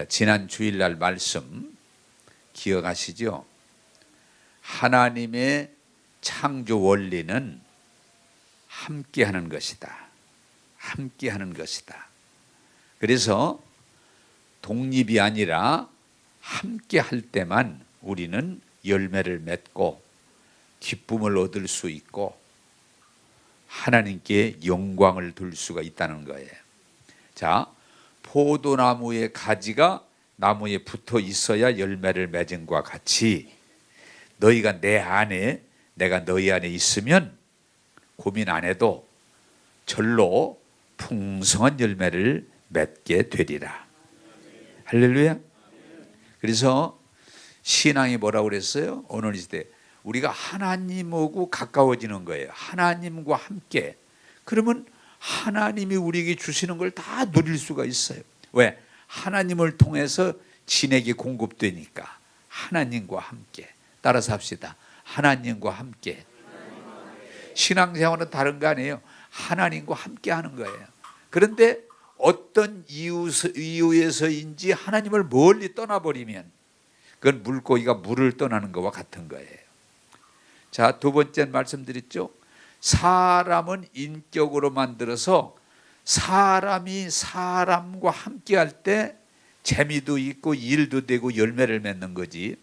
자, 지난 주일날 말씀 기억하시죠? 하나님의 창조 원리는 함께하는 것이다. 함께하는 것이다. 그래서 독립이 아니라 함께할 때만 우리는 열매를 맺고 기쁨을 얻을 수 있고 하나님께 영광을 둘 수가 있다는 거예요. 자, 포도나무의 가지가 나무에 붙어 있어야 열매를 맺은과 같이 너희가 내 안에, 내가 너희 안에 있으면 고민 안 해도 절로 풍성한 열매를 맺게 되리라. 할렐루야. 그래서 신앙이 뭐라고 그랬어요? 오늘 이 시대 우리가 하나님하고 가까워지는 거예요. 하나님과 함께. 그러면 하나님이 우리에게 주시는 걸 다 누릴 수가 있어요. 왜? 하나님을 통해서 진에게 공급되니까. 하나님과 함께. 따라서 합시다. 하나님과 함께. 신앙생활은 다른 거 아니에요. 하나님과 함께 하는 거예요. 그런데 어떤 이유에서인지 하나님을 멀리 떠나버리면 그건 물고기가 물을 떠나는 것과 같은 거예요. 자, 두 번째 말씀드렸죠. 사람은 인격으로 만들어서 사람이 사람과 함께 할 때 재미도 있고 일도 되고 열매를 맺는 거지,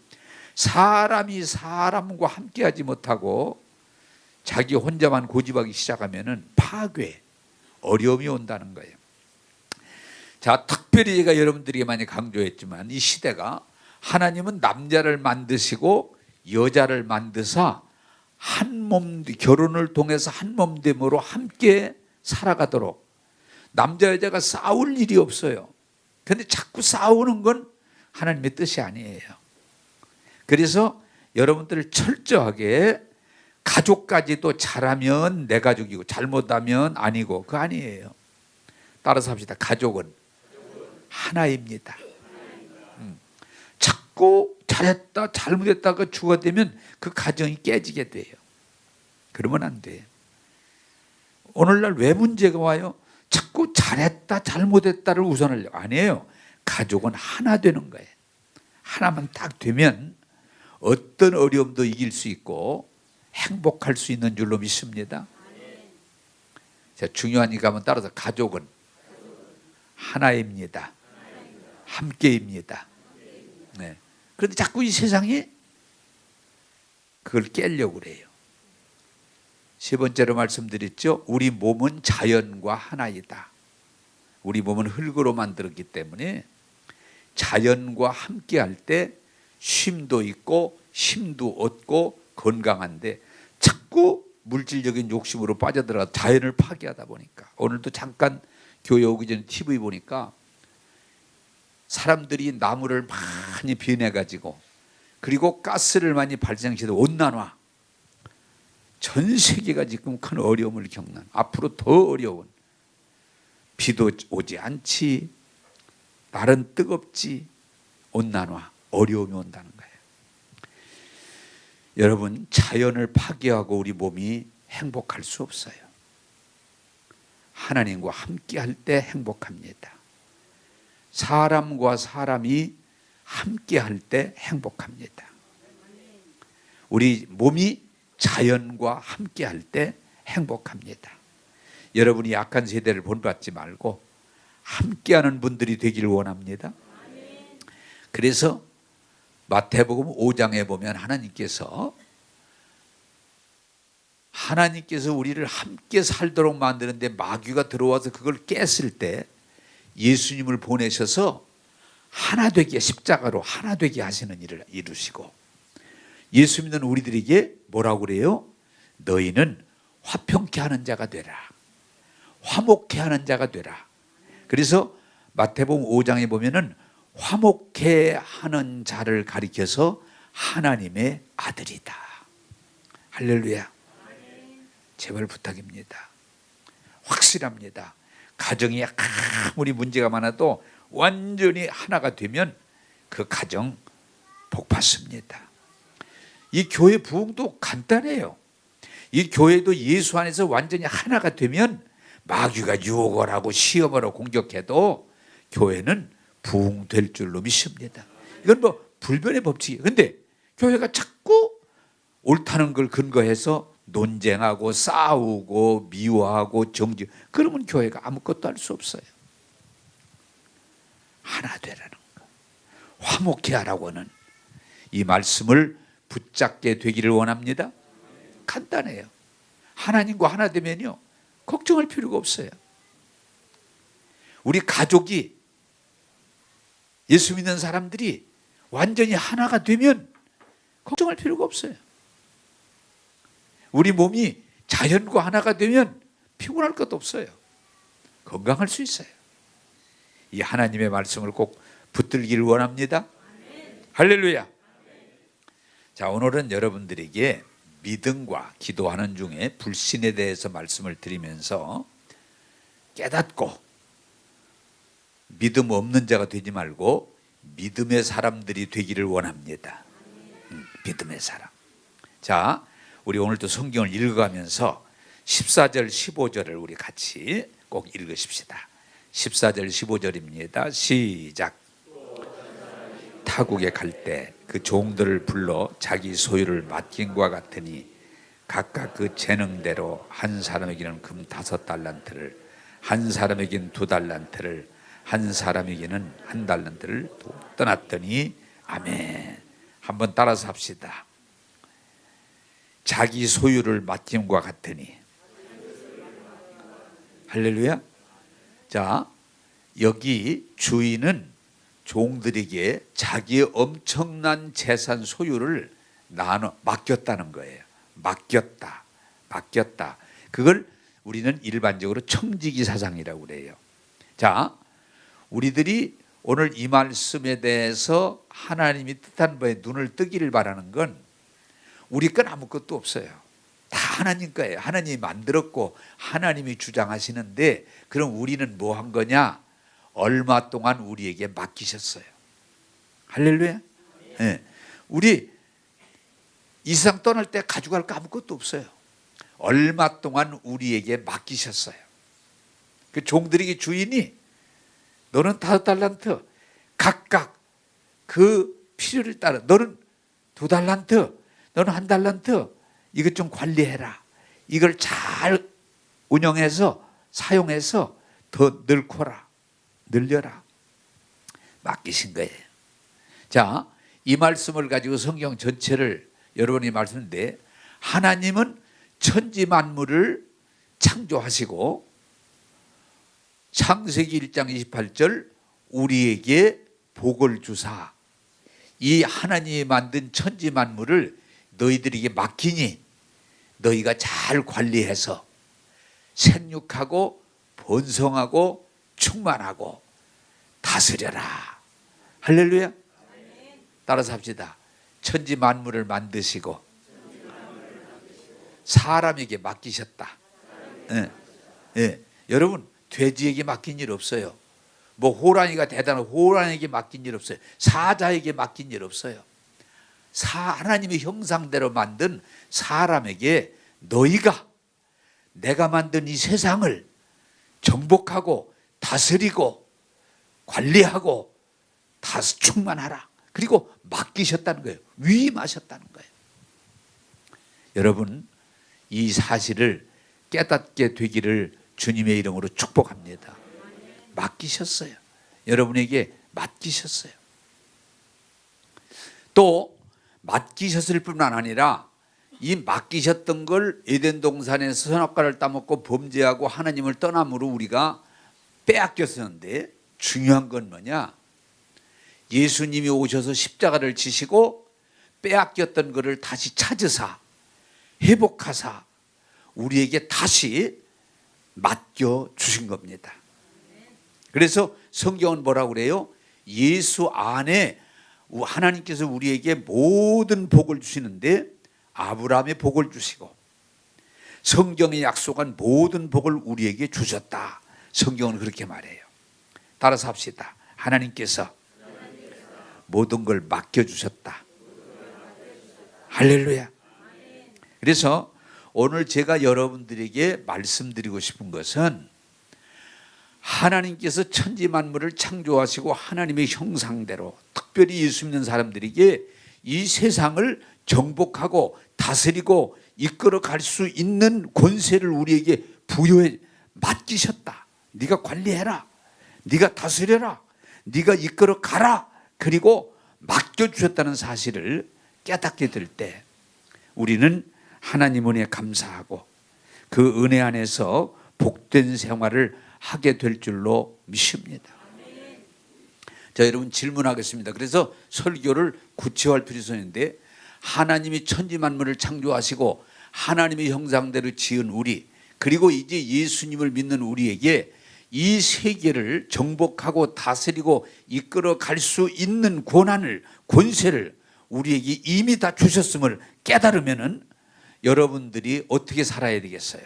사람이 사람과 함께 하지 못하고 자기 혼자만 고집하기 시작하면 파괴, 어려움이 온다는 거예요. 자, 특별히 제가 여러분들에게 많이 강조했지만 이 시대가 하나님은 남자를 만드시고 여자를 만드사 한 몸, 결혼을 통해서 한 몸됨으로 함께 살아가도록, 남자 여자가 싸울 일이 없어요. 그런데 자꾸 싸우는 건 하나님의 뜻이 아니에요. 그래서 여러분들 철저하게 가족까지도 잘하면 내 가족이고 잘못하면 아니고, 그거 아니에요. 따라서 합시다. 가족은 하나입니다. 자꾸 잘했다 잘못했다가 주고되면 그 가정이 깨지게 돼요. 그러면 안 돼요. 오늘날 왜 문제가 와요? 자꾸 잘했다 잘못했다를 우선하려고. 아니에요. 가족은 하나 되는 거예요. 하나만 딱 되면 어떤 어려움도 이길 수 있고 행복할 수 있는 줄로 믿습니다. 자, 중요한 이가 한번 따라서 가족은 하나입니다. 함께입니다. 네. 그런데 자꾸 이 세상이 그걸 깨려고 그래요. 세 번째로 말씀드렸죠. 우리 몸은 자연과 하나이다. 우리 몸은 흙으로 만들었기 때문에 자연과 함께할 때 쉼도 있고 힘도 얻고 건강한데 자꾸 물질적인 욕심으로 빠져들어가 자연을 파괴하다 보니까, 오늘도 잠깐 교회 오기 전에 TV 보니까 사람들이 나무를 많이 비내가지고 그리고 가스를 많이 발생시켜서 온난화, 전 세계가 지금 큰 어려움을 겪는, 앞으로 더 어려운, 비도 오지 않지, 날은 뜨겁지, 온난화, 어려움이 온다는 거예요. 여러분, 자연을 파괴하고 우리 몸이 행복할 수 없어요. 하나님과 함께 할 때 행복합니다. 사람과 사람이 함께 할 때 행복합니다. 우리 몸이 자연과 함께 할 때 행복합니다. 여러분이 약한 세대를 본받지 말고 함께하는 분들이 되기를 원합니다. 그래서 마태복음 5장에 보면 하나님께서 우리를 함께 살도록 만드는데 마귀가 들어와서 그걸 깼을 때 예수님을 보내셔서 하나 되게, 십자가로 하나 되게 하시는 일을 이루시고, 예수 믿는 우리들에게 뭐라고 그래요? 너희는 화평케 하는 자가 되라, 화목케 하는 자가 되라. 그래서 마태복음 5장에 보면은 화목케 하는 자를 가리켜서 하나님의 아들이다. 할렐루야. 제발 부탁입니다. 확실합니다. 가정이 아무리 문제가 많아도 완전히 하나가 되면 그 가정 복 받습니다. 이 교회 부흥도 간단해요. 이 교회도 예수 안에서 완전히 하나가 되면 마귀가 유혹을 하고 시험을 하고 공격해도 교회는 부흥될 줄로 믿습니다. 이건 뭐 불변의 법칙이에요. 근데 교회가 자꾸 옳다는 걸 근거해서 논쟁하고 싸우고 미워하고 정죄, 그러면 교회가 아무것도 할 수 없어요. 하나 되라는 거, 화목해 하라고는 이 말씀을 붙잡게 되기를 원합니다. 간단해요. 하나님과 하나 되면요 걱정할 필요가 없어요. 우리 가족이, 예수 믿는 사람들이 완전히 하나가 되면 걱정할 필요가 없어요. 우리 몸이 자연과 하나가 되면 피곤할 것도 없어요. 건강할 수 있어요. 이 하나님의 말씀을 꼭 붙들기를 원합니다. 할렐루야. 자, 오늘은 여러분들에게 믿음과 기도하는 중에 불신에 대해서 말씀을 드리면서 깨닫고 믿음 없는 자가 되지 말고 믿음의 사람들이 되기를 원합니다. 믿음의 사람. 자, 우리 오늘도 성경을 읽어가면서 14절 15절을 우리 같이 꼭 읽으십시다. 14절 15절입니다. 시작. 타국에 갈 때 그 종들을 불러 자기 소유를 맡김과 같으니 각각 그 재능대로 한 사람에게는 금 5달란트를, 한 사람에게는 2달란트를, 한 사람에게는 1달란트를 떠났더니, 아멘. 한번 따라서 합시다. 자기 소유를 맡김과 같으니. 할렐루야. 자, 여기 주인은 종들에게 자기의 엄청난 재산 소유를 맡겼다는 거예요. 맡겼다. 그걸 우리는 일반적으로 청지기 사상이라고 그래요. 자, 우리들이 오늘 이 말씀에 대해서 하나님이 뜻한 바에 눈을 뜨기를 바라는 건 우리 건 아무것도 없어요. 다 하나님 거예요. 하나님이 만들었고 하나님이 주장하시는데, 그럼 우리는 뭐 한 거냐? 얼마 동안 우리에게 맡기셨어요. 할렐루야. 네. 우리 이 세상 떠날 때 가져갈 거 아무것도 없어요. 얼마 동안 우리에게 맡기셨어요. 그 종들에게 주인이 너는 5달란트, 각각 그 필요를 따라, 너는 2달란트, 너는 1달란트, 이것 좀 관리해라. 이걸 잘 운영해서 사용해서 더 늘려라. 맡기신 거예요. 자, 이 말씀을 가지고 성경 전체를 여러분이 말씀인데, 하나님은 천지 만물을 창조하시고 창세기 1장 28절 우리에게 복을 주사, 이 하나님이 만든 천지 만물을 너희들에게 맡기니 너희가 잘 관리해서 생육하고 번성하고 충만하고 다스려라. 할렐루야. 따라서 합시다. 천지 만물을 만드시고 사람에게 맡기셨다. 여러분, 돼지에게 맡긴 일 없어요. 뭐 호랑이가 대단한 호랑이에게 맡긴 일 없어요. 사자에게 맡긴 일 없어요. 하나님의 형상대로 만든 사람에게 너희가 내가 만든 이 세상을 정복하고 다스리고 관리하고 충만하라. 그리고 맡기셨다는 거예요. 위임하셨다는 거예요. 여러분, 이 사실을 깨닫게 되기를 주님의 이름으로 축복합니다. 맡기셨어요. 여러분에게 맡기셨어요. 또 맡기셨을 뿐만 아니라 이 맡기셨던 걸 에덴 동산에서 선악과를 따먹고 범죄하고 하나님을 떠남으로 우리가 빼앗겼었는데, 중요한 건 뭐냐? 예수님이 오셔서 십자가를 지시고 빼앗겼던 것을 다시 찾으사 회복하사 우리에게 다시 맡겨 주신 겁니다. 그래서 성경은 뭐라고 그래요? 예수 안에 하나님께서 우리에게 모든 복을 주시는데, 아브라함의 복을 주시고 성경에 약속한 모든 복을 우리에게 주셨다. 성경은 그렇게 말해요. 따라서 합시다. 하나님께서 모든 걸 맡겨주셨다. 할렐루야. 그래서 오늘 제가 여러분들에게 말씀드리고 싶은 것은, 하나님께서 천지 만물을 창조하시고 하나님의 형상대로 특별히 예수 믿는 사람들에게 이 세상을 정복하고 다스리고 이끌어 갈 수 있는 권세를 우리에게 부여해 맡기셨다. 네가 관리해라. 네가 다스려라. 네가 이끌어 가라. 그리고 맡겨주셨다는 사실을 깨닫게 될 때 우리는 하나님 은혜에 감사하고 그 은혜 안에서 복된 생활을 하게 될 줄로 믿습니다. 자, 여러분 질문하겠습니다. 그래서 설교를 구체화할 필요가 있는데 하나님이 천지 만물을 창조하시고 하나님의 형상대로 지은 우리, 그리고 이제 예수님을 믿는 우리에게 이 세계를 정복하고 다스리고 이끌어 갈 수 있는 권한을, 권세를 우리에게 이미 다 주셨음을 깨달으면은 여러분들이 어떻게 살아야 되겠어요?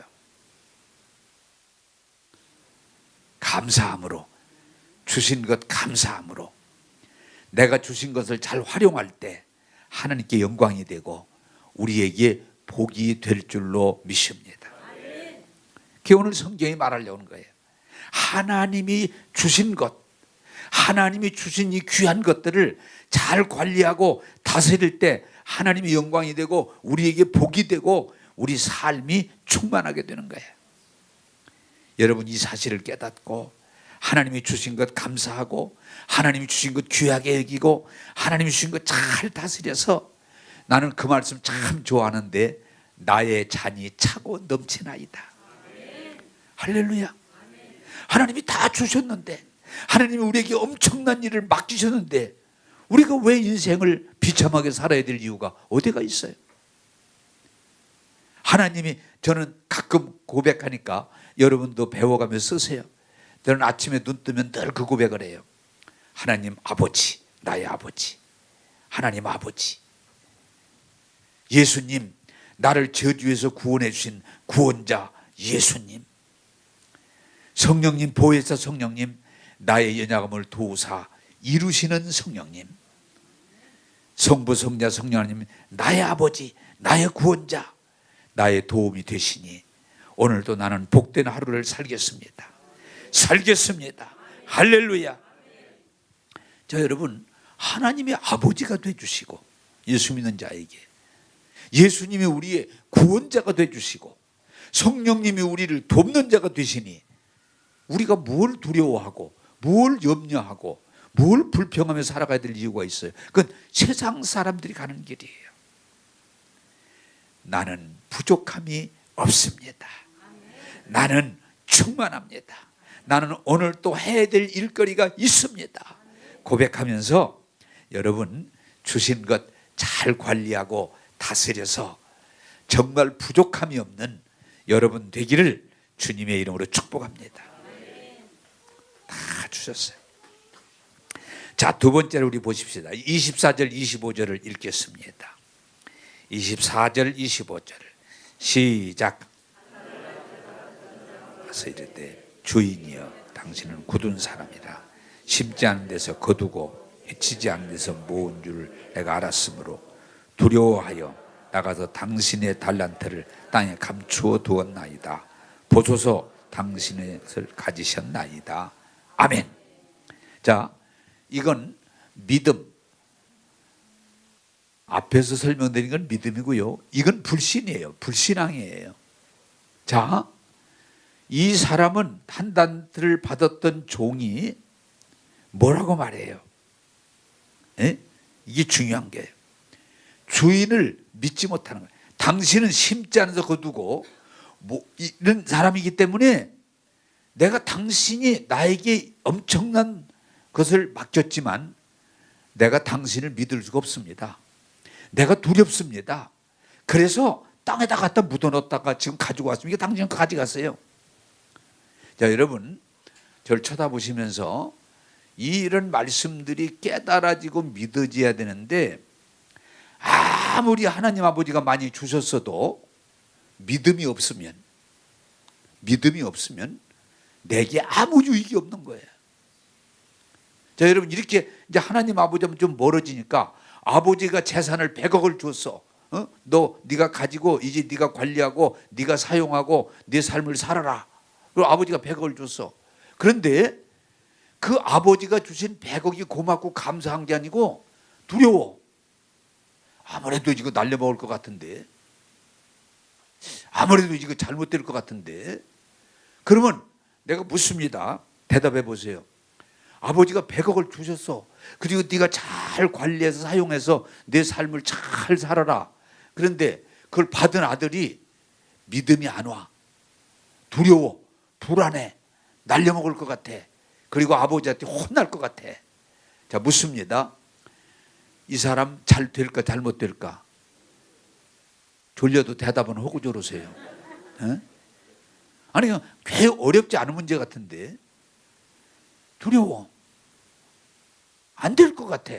감사함으로, 주신 것 감사함으로, 내가 주신 것을 잘 활용할 때 하나님께 영광이 되고 우리에게 복이 될 줄로 믿습니다. 그게 오늘 성경이 말하려고 하는 거예요. 하나님이 주신 것, 하나님이 주신 이 귀한 것들을 잘 관리하고 다스릴 때 하나님이 영광이 되고 우리에게 복이 되고 우리 삶이 충만하게 되는 거예요. 여러분 이 사실을 깨닫고 하나님이 주신 것 감사하고 하나님이 주신 것 귀하게 여기고 하나님이 주신 것 잘 다스려서 나는 그 말씀 참 좋아하는데 나의 잔이 차고 넘치나이다. 할렐루야. 하나님이 다 주셨는데 하나님이 우리에게 엄청난 일을 맡기셨는데 우리가 왜 인생을 비참하게 살아야 될 이유가 어디가 있어요? 하나님이, 저는 가끔 고백하니까 여러분도 배워가며 쓰세요. 저는 아침에 눈 뜨면 늘 그 고백을 해요. 하나님 아버지, 나의 아버지, 하나님 아버지, 예수님, 나를 저주에서 구원해 주신 구원자 예수님, 성령님, 보혜사 성령님, 나의 연약함을 도우사 이루시는 성령님, 성부 성자 성령 하나님, 나의 아버지, 나의 구원자, 나의 도움이 되시니 오늘도 나는 복된 하루를 살겠습니다. 살겠습니다. 할렐루야. 자, 여러분, 하나님이 아버지가 되주시고 예수 믿는 자에게 예수님이 우리의 구원자가 되주시고 성령님이 우리를 돕는 자가 되시니 우리가 뭘 두려워하고 뭘 염려하고 뭘 불평하며 살아가야 될 이유가 있어요. 그건 세상 사람들이 가는 길이에요. 나는 부족함이 없습니다. 나는 충만합니다. 나는 오늘 또 해야 될 일거리가 있습니다. 고백하면서 여러분 주신 것 잘 관리하고 다스려서 정말 부족함이 없는 여러분 되기를 주님의 이름으로 축복합니다. 다 주셨어요. 자, 두 번째로 우리 보십시다. 24절 25절을 읽겠습니다. 24절 25절을 시작. 그래서 이르되 주인이여 당신은 굳은 사람이라 심지 않은 데서 거두고 해치지 않은 데서 모은 줄 내가 알았으므로 두려워하여 나가서 당신의 달란트를 땅에 감추어 두었나이다. 보소서 당신의 것을 가지셨나이다. 아멘. 자, 이건 믿음. 앞에서 설명드린 건 믿음이고요. 이건 불신이에요. 불신앙이에요. 자, 이 사람은 한 단트를 받았던 종이 뭐라고 말해요? 에? 이게 중요한 게예요. 주인을 믿지 못하는 거예요. 당신은 심지 않아서 거두고 이런 사람이기 때문에 내가 당신이 나에게 엄청난 것을 맡겼지만 내가 당신을 믿을 수가 없습니다. 내가 두렵습니다. 그래서 땅에다 갖다 묻어놓다가 지금 가지고 왔습니다. 이게 당신 거 가져갔어요. 자, 여러분 저를 쳐다보시면서 이런 말씀들이 깨달아지고 믿어져야 되는데 아무리 하나님 아버지가 많이 주셨어도 믿음이 없으면 내게 아무 유익이 없는 거예요. 자, 여러분 이렇게 이제 하나님 아버지하면 좀 멀어지니까 아버지가 재산을 100억을 줬어. 네가 가지고 이제 네가 관리하고 네가 사용하고 네 삶을 살아라. 그리고 아버지가 100억을 줬어. 그런데 그 아버지가 주신 100억이 고맙고 감사한 게 아니고 두려워. 아무래도 이거 날려먹을 것 같은데, 아무래도 이거 잘못될 것 같은데. 그러면 내가 묻습니다. 대답해 보세요. 아버지가 100억을 주셨어. 그리고 네가 잘 관리해서 사용해서 내 삶을 잘 살아라. 그런데 그걸 받은 아들이 믿음이 안 와. 두려워. 불안해. 날려먹을 것 같아. 그리고 아버지한테 혼날 것 같아. 자, 묻습니다. 이 사람 잘 될까 잘못 될까? 졸려도 대답은 하고 저러세요. 에? 아니, 꽤 어렵지 않은 문제 같은데. 두려워. 안 될 것 같아.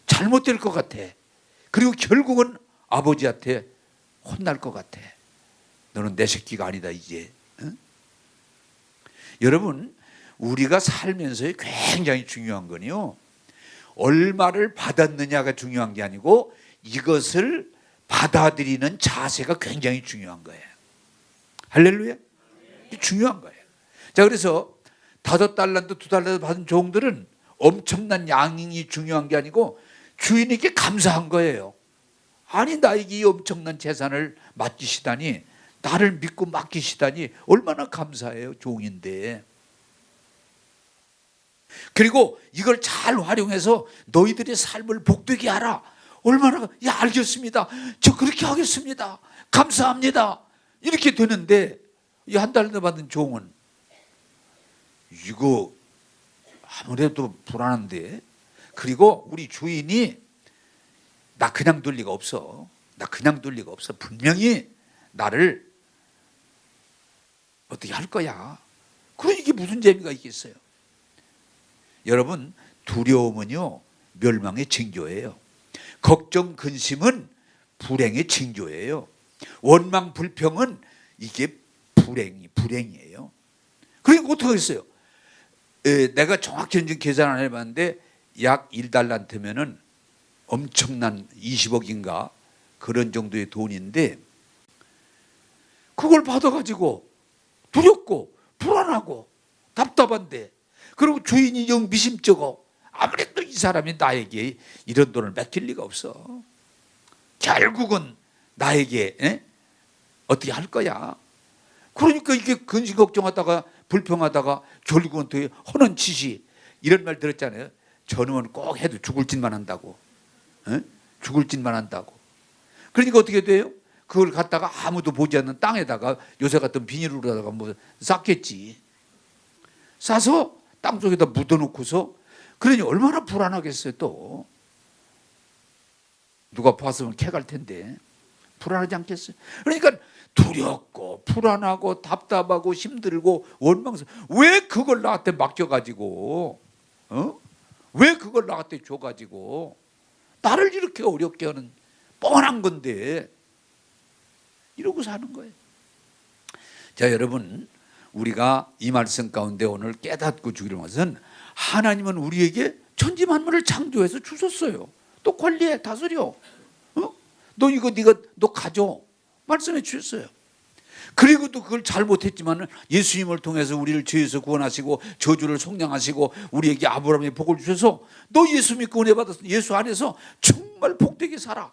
잘못될 것 같아. 그리고 결국은 아버지한테 혼날 것 같아. 너는 내 새끼가 아니다 이제. 응? 여러분, 우리가 살면서 굉장히 중요한 건요, 얼마를 받았느냐가 중요한 게 아니고 이것을 받아들이는 자세가 굉장히 중요한 거예요. 할렐루야. 중요한 거예요. 자, 그래서 5달란트 2달란트 받은 종들은 엄청난 양이 중요한 게 아니고 주인에게 감사한 거예요. 아니, 나에게 이 엄청난 재산을 맡기시다니, 나를 믿고 맡기시다니 얼마나 감사해요. 종인데. 그리고 이걸 잘 활용해서 너희들의 삶을 복되게 하라. 얼마나, 야, 알겠습니다. 저 그렇게 하겠습니다. 감사합니다. 이렇게 되는데, 이 한 달 더 받은 종은 이거 아무래도 불안한데. 그리고 우리 주인이 나 그냥 둘 리가 없어. 나 그냥 둘 리가 없어. 분명히 나를 어떻게 할 거야. 그럼 이게 무슨 재미가 있겠어요? 여러분, 두려움은요, 멸망의 징조예요. 걱정, 근심은 불행의 징조예요. 원망, 불평은 이게 불행이에요. 그러니까 어떻게 하겠어요? 내가 정확히 계산 안 해봤는데 약 1달란트면은 엄청난 20억인가 그런 정도의 돈인데, 그걸 받아가지고 두렵고 불안하고 답답한데, 그리고 주인이 영 미심쩍어. 아무래도 이 사람이 나에게 이런 돈을 맡길 리가 없어. 결국은 나에게 어떻게 할 거야. 그러니까 이게 근심 걱정하다가 불평하다가 결국은 되게 허는 짓이, 이런 말 들었잖아요. 저놈은 꼭 해도 죽을 짓만 한다고. 죽을 짓만 한다고. 그러니까 어떻게 돼요? 그걸 갖다가 아무도 보지 않는 땅에다가 요새 같은 비닐로다가 뭐 쌌겠지. 싸서 땅속에다 묻어놓고서, 그러니 얼마나 불안하겠어요. 또 누가 봤으면 캐갈 텐데 불안하지 않겠어요? 그러니까 두렵고 불안하고 답답하고 힘들고 원망스러워. 왜 그걸 나한테 맡겨가지고, 왜 그걸 나한테 줘가지고 나를 이렇게 어렵게 하는, 뻔한 건데 이러고 사는 거예요. 자, 여러분, 우리가 이 말씀 가운데 오늘 깨닫고 주기로 한 것은, 하나님은 우리에게 천지만물을 창조해서 주셨어요. 또 관리해, 다스려. 너 이거 너 가져. 말씀해 주셨어요. 그리고 또 그걸 잘못했지만 예수님을 통해서 우리를 죄에서 구원하시고 저주를 속량하시고 우리에게 아브라함의 복을 주셔서, 너 예수 믿고 은혜 받아서 예수 안에서 정말 복되게 살아.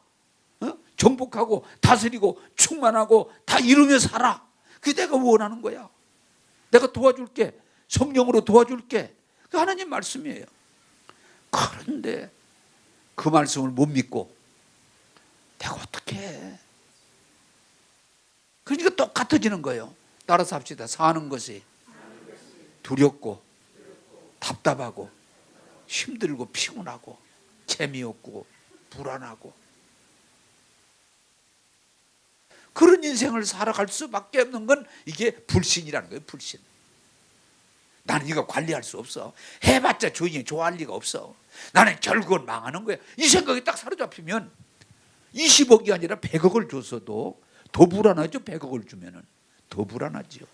정복하고 다스리고 충만하고 다 이루며 살아. 그게 내가 원하는 거야. 내가 도와줄게. 성령으로 도와줄게. 그 하나님 말씀이에요. 그런데 그 말씀을 못 믿고 내가 어떻게 해? 그러니까 똑같아지는 거예요. 따라서 합시다. 사는 것이 두렵고 답답하고 힘들고 피곤하고 재미없고 불안하고, 그런 인생을 살아갈 수밖에 없는 건 이게 불신이라는 거예요. 불신. 나는 이거 관리할 수 없어. 해봤자 주인이 좋아할 리가 없어. 나는 결국은 망하는 거야. 이 생각이 딱 사로잡히면 20억이 아니라 100억을 줬어도 더 불안하죠. 100억을 주면은 더 불안하죠.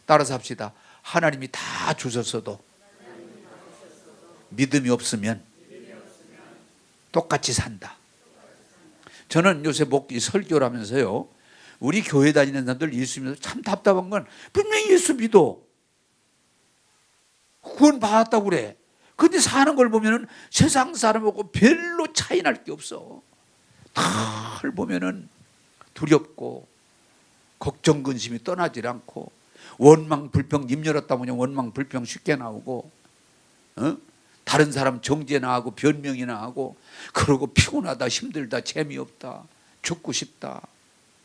따라서 합시다. 하나님이 다 주셨어도 믿음이 없으면 똑같이 산다. 저는 요새 설교를 하면서요, 우리 교회 다니는 사람들 예수 믿어서 참 답답한 건, 분명히 예수 믿어. 구원 받았다고 그래. 근데 사는 걸 보면은 세상 사람하고 별로 차이 날 게 없어. 다들 보면은 두렵고 걱정 근심이 떠나질 않고 원망 불평 님 열었다 보면 원망 불평 쉽게 나오고 다른 사람 정죄나 하고 변명이나 하고 그러고 피곤하다 힘들다 재미없다 죽고 싶다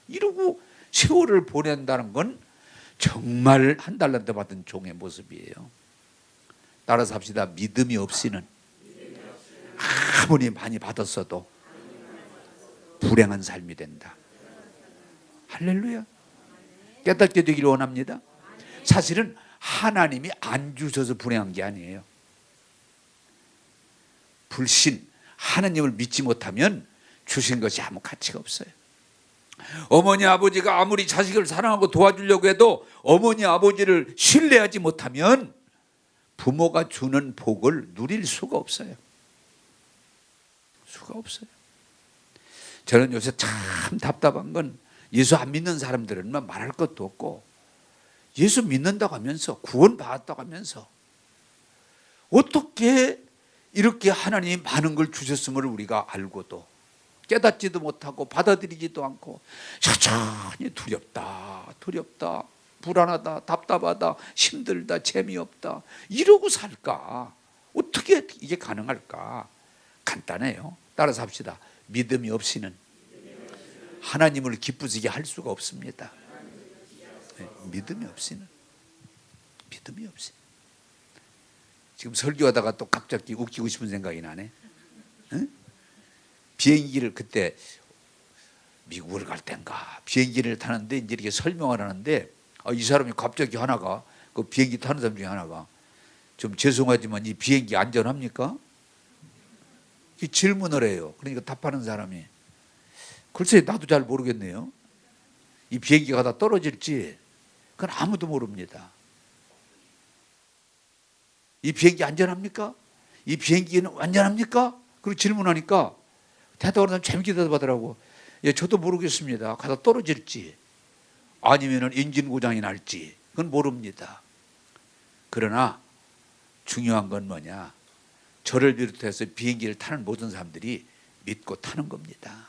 이러고 세월을 보낸다는 건 정말 한 달란트 받은 종의 모습이에요. 따라서 합시다. 믿음이 없이는 아무리 많이 받았어도 불행한 삶이 된다. 할렐루야. 깨닫게 되기를 원합니다. 사실은 하나님이 안 주셔서 불행한 게 아니에요. 불신, 하나님을 믿지 못하면 주신 것이 아무 가치가 없어요. 어머니 아버지가 아무리 자식을 사랑하고 도와주려고 해도 어머니 아버지를 신뢰하지 못하면 부모가 주는 복을 누릴 수가 없어요. 수가 없어요. 저는 요새 참 답답한 건 예수 안 믿는 사람들은 말할 것도 없고 예수 믿는다고 하면서 구원 받았다고 하면서 어떻게 이렇게 하나님이 많은 걸 주셨음을 우리가 알고도 깨닫지도 못하고 받아들이지도 않고 천천히 두렵다 불안하다 답답하다 힘들다 재미없다 이러고 살까? 어떻게 이게 가능할까? 간단해요. 따라서 합시다. 믿음이 없이는 하나님을 기쁘시게 할 수가 없습니다. 믿음이 없이는 지금 설교하다가 또 갑자기 웃기고 싶은 생각이 나네. 응? 비행기를 그때 미국을 갈 땐가 비행기를 타는데 이제 이렇게 설명을 하는데 이 사람이 갑자기 하나가 그 비행기 타는 사람 중에 하나가 좀 죄송하지만 이 비행기 안전합니까? 이 질문을 해요. 그러니까 답하는 사람이 글쎄 나도 잘 모르겠네요. 이 비행기가 다 떨어질지 그건 아무도 모릅니다. 이 비행기 안전합니까? 이 비행기는 안전합니까? 그리고 질문하니까 대답하는 사람 재밌게 대답하더라고. 예, 저도 모르겠습니다. 가다 떨어질지 아니면 엔진 고장이 날지 그건 모릅니다. 그러나 중요한 건 뭐냐? 저를 비롯해서 비행기를 타는 모든 사람들이 믿고 타는 겁니다.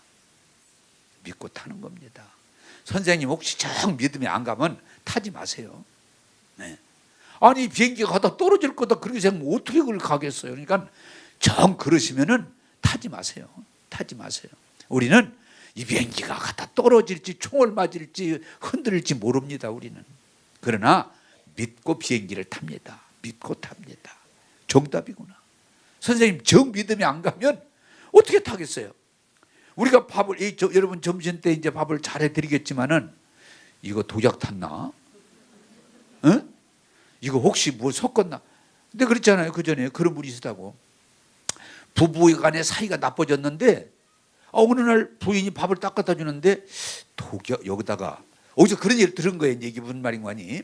믿고 타는 겁니다. 선생님 혹시 정 믿음이 안 가면 타지 마세요. 네. 아니 비행기가 가다 떨어질 거다 그렇게 생각하면 어떻게 그걸 가겠어요. 그러니까 정 그러시면은 타지 마세요. 타지 마세요. 우리는 이 비행기가 가다 떨어질지 총을 맞을지 흔들릴지 모릅니다. 우리는. 그러나 믿고 비행기를 탑니다. 믿고 탑니다. 정답이구나. 선생님 정 믿음이 안 가면 어떻게 타겠어요? 우리가 밥을 여러분 점심 때 이제 밥을 잘 해드리겠지만은 이거 독약 탔나? 응? 이거 혹시 뭐 섞었나? 근데 그랬잖아요. 그 전에 그런 분이 있었다고. 부부간의 사이가 나빠졌는데 어느 날 부인이 밥을 딱 갖다 주는데 독약 여기다가 어디서 그런 얘기를 들은 거예요. 이게 무슨 말인가니?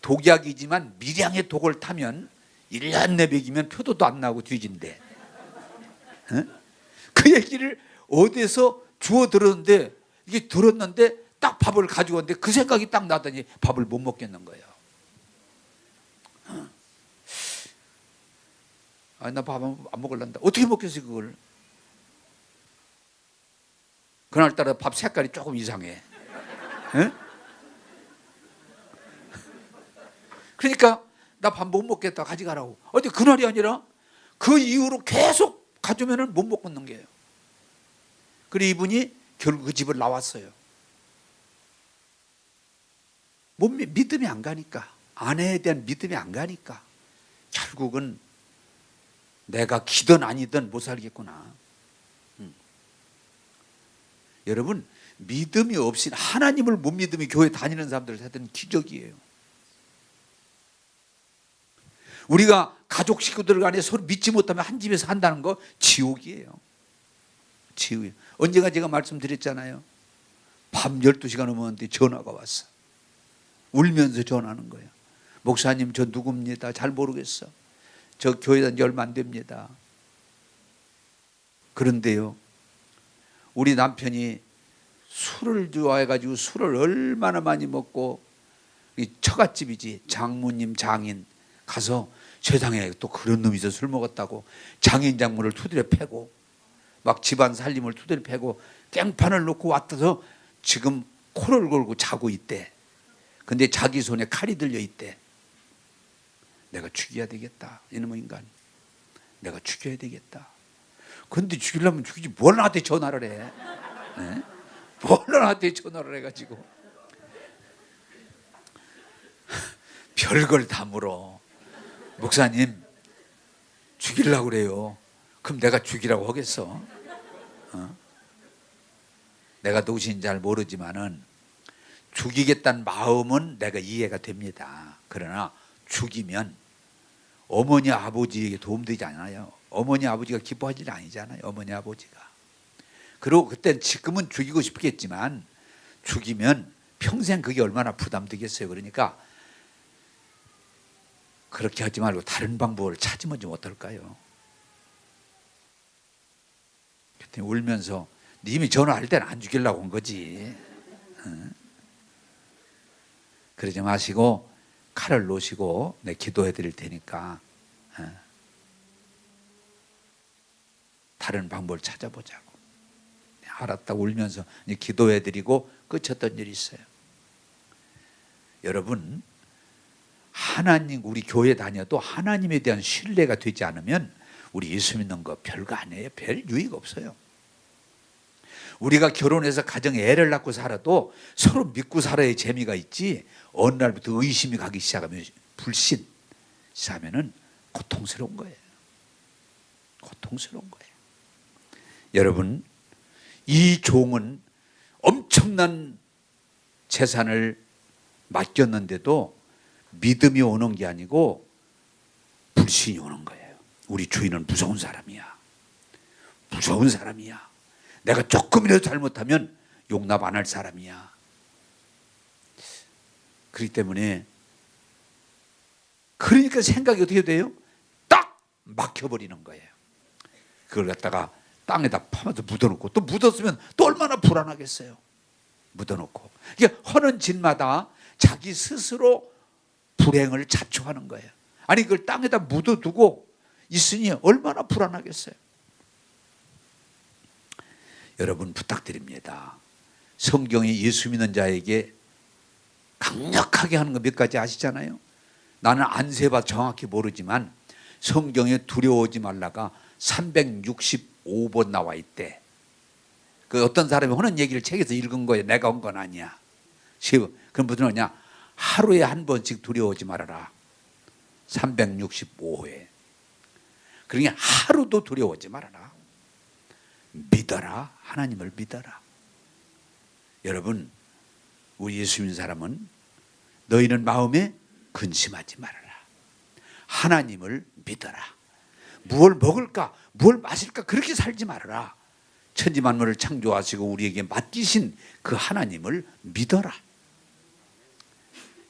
독약이지만 미량의 독을 타면 1년 내백이면 표도도 안 나고 뒤진대. 응? 그 얘기를 어디서 주워 들었는데 이게 들었는데 딱 밥을 가지고 왔는데 그 생각이 딱 나더니 밥을 못 먹겠는 거예요. 아, 나 밥 안 먹을란다. 어떻게 먹겠어요 그걸? 그날따라 밥 색깔이 조금 이상해. 에? 그러니까 나 밥 못 먹겠다 가져가라고. 어디 그날이 아니라 그 이후로 계속 가져오면 못 먹는 게요. 그리고 이분이 결국 그 집을 나왔어요. 믿음이 안 가니까, 아내에 대한 믿음이 안 가니까 결국은 내가 기든 아니든 못 살겠구나. 여러분 믿음이 없이 하나님을 못 믿으면 교회 다니는 사람들한테는 기적이에요. 우리가 가족 식구들 간에 서로 믿지 못하면 한 집에서 한다는 거 지옥이에요. 지옥이에요. 언젠가 제가 말씀드렸잖아요. 밤 12시가 넘었는데 전화가 왔어. 울면서 전화하는 거예요. 목사님 저 누굽니다. 잘 모르겠어. 저 교회 다닌 지 얼마 안 됩니다. 그런데요 우리 남편이 술을 좋아해가지고 술을 얼마나 많이 먹고 이 처갓집이지 장모님 장인 가서 세상에 또 그런 놈이 있어 술 먹었다고 장인 장모를 두드려 패고 막 집안 살림을 두드려 패고 깽판을 놓고 왔다서 지금 코를 골고 자고 있대. 근데 자기 손에 칼이 들려 있대. 내가 죽여야 되겠다. 이놈의 인간. 내가 죽여야 되겠다. 근데 죽이려면 죽이지 뭘 나한테 전화를 해. 네? 뭘 나한테 전화를 해가지고 별걸 다 물어. 목사님 죽이려고 그래요. 그럼 내가 죽이라고 하겠어? 내가 누구신지 잘 모르지만은 죽이겠다는 마음은 내가 이해가 됩니다. 그러나 죽이면 어머니 아버지에게 도움되지 않아요. 어머니 아버지가 기뻐할 일이 아니잖아요. 어머니 아버지가. 그리고 그땐 지금은 죽이고 싶겠지만 죽이면 평생 그게 얼마나 부담되겠어요. 그러니까 그렇게 하지 말고 다른 방법을 찾으면 좀 어떨까요? 그때 울면서 님이 전화할 때는 안 죽이려고 한 거지. 그러지 마시고 칼을 놓으시고 내 기도해 드릴 테니까 다른 방법을 찾아보자고. 알았다고 울면서 기도해 드리고 끝쳤던 일이 있어요. 여러분, 하나님, 우리 교회 다녀도 하나님에 대한 신뢰가 되지 않으면 우리 예수 믿는 거 별거 아니에요. 별 유익 없어요. 우리가 결혼해서 가정에 애를 낳고 살아도 서로 믿고 살아야 재미가 있지, 어느 날부터 의심이 가기 시작하면 불신 시작하면은 고통스러운 거예요. 고통스러운 거예요. 여러분, 이 종은 엄청난 재산을 맡겼는데도 믿음이 오는 게 아니고 불신이 오는 거예요. 우리 주인은 무서운 사람이야. 무서운 사람이야. 내가 조금이라도 잘못하면 용납 안 할 사람이야. 그렇기 때문에 그러니까 생각이 어떻게 돼요? 딱 막혀버리는 거예요. 그걸 갖다가 땅에다 파서 묻어놓고, 또 묻었으면 또 얼마나 불안하겠어요. 묻어놓고 이게 허는 짓마다 자기 스스로 불행을 자초하는 거예요. 아니 그걸 땅에다 묻어두고 있으니 얼마나 불안하겠어요. 여러분 부탁드립니다. 성경이 예수 믿는 자에게 강력하게 하는 거 몇 가지 아시잖아요. 나는 안 세봐 정확히 모르지만 성경에 두려워하지 말라가 365번 나와 있대. 그 어떤 사람이 하는 얘기를 책에서 읽은 거예요. 내가 한 건 아니야. 그럼 무슨 말이냐? 하루에 한 번씩 두려워하지 말아라. 365회. 그러니 하루도 두려워하지 말아라. 믿어라. 하나님을 믿어라. 여러분, 우리 예수 믿는 사람은 너희는 마음에 근심하지 말아라. 하나님을 믿어라. 무엇을 먹을까? 무엇을 마실까? 그렇게 살지 말아라. 천지만물을 창조하시고 우리에게 맡기신 그 하나님을 믿어라.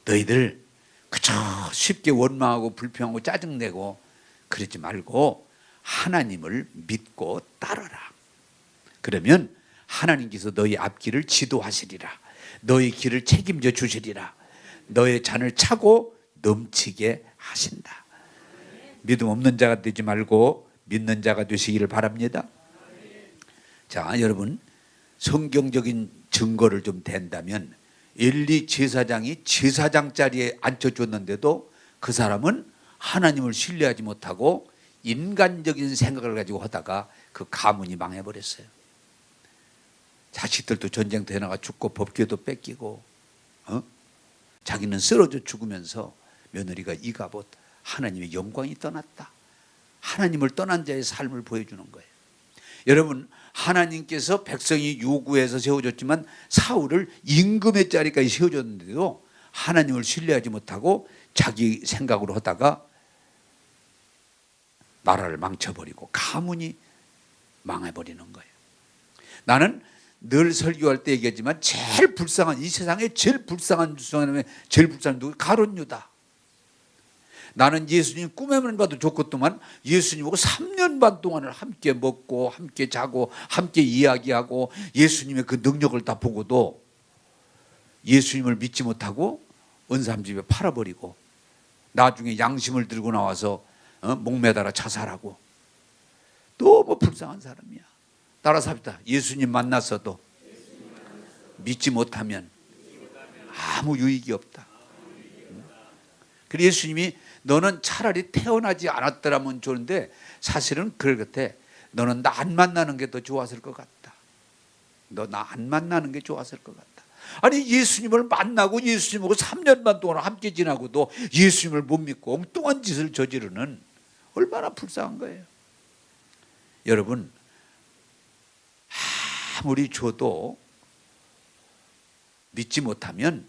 너희들 그저 쉽게 원망하고 불평하고 짜증내고 그러지 말고 하나님을 믿고 따르라. 그러면 하나님께서 너희 앞길을 지도하시리라. 너희 길을 책임져 주시리라. 너의 잔을 차고 넘치게 하신다. 믿음 없는 자가 되지 말고 믿는 자가 되시기를 바랍니다. 자, 여러분, 성경적인 증거를 좀 댄다면 엘리 제사장이 제사장 자리에 앉혀줬는데도 그 사람은 하나님을 신뢰하지 못하고 인간적인 생각을 가지고 하다가 그 가문이 망해버렸어요. 자식들도 전쟁터에 나가 죽고 법궤도 뺏기고 자기는 쓰러져 죽으면서 며느리가 이가봇 하나님의 영광이 떠났다. 하나님을 떠난 자의 삶을 보여주는 거예요. 여러분, 하나님께서 백성이 요구해서 세워줬지만 사울을 임금의 자리까지 세워줬는데도 하나님을 신뢰하지 못하고 자기 생각으로 하다가 나라를 망쳐버리고 가문이 망해버리는 거예요. 나는 늘 설교할 때 얘기하지만 제일 불쌍한, 이 세상에 제일 불쌍한 누구? 가룟 유다. 나는 예수님 꿈에만 봐도 좋겠더만 예수님하고 3년 반 동안을 함께 먹고 함께 자고 함께 이야기하고 예수님의 그 능력을 다 보고도 예수님을 믿지 못하고 은삼집에 팔아버리고 나중에 양심을 들고 나와서 목매달아 자살하고. 너무 불쌍한 사람이야. 따라서 합시다. 예수님 만났어도 믿지 못하면 아무 유익이 없다. 그래서 예수님이 너는 차라리 태어나지 않았더라면 좋은데 사실은 그럴 것 같아. 너는 나 안 만나는 게 더 좋았을 것 같다. 너 나 안 만나는 게 좋았을 것 같다. 아니 예수님을 만나고 예수님하고 3년만 동안 함께 지나고도 예수님을 못 믿고 엉뚱한 짓을 저지르는 얼마나 불쌍한 거예요. 여러분 아무리 줘도 믿지 못하면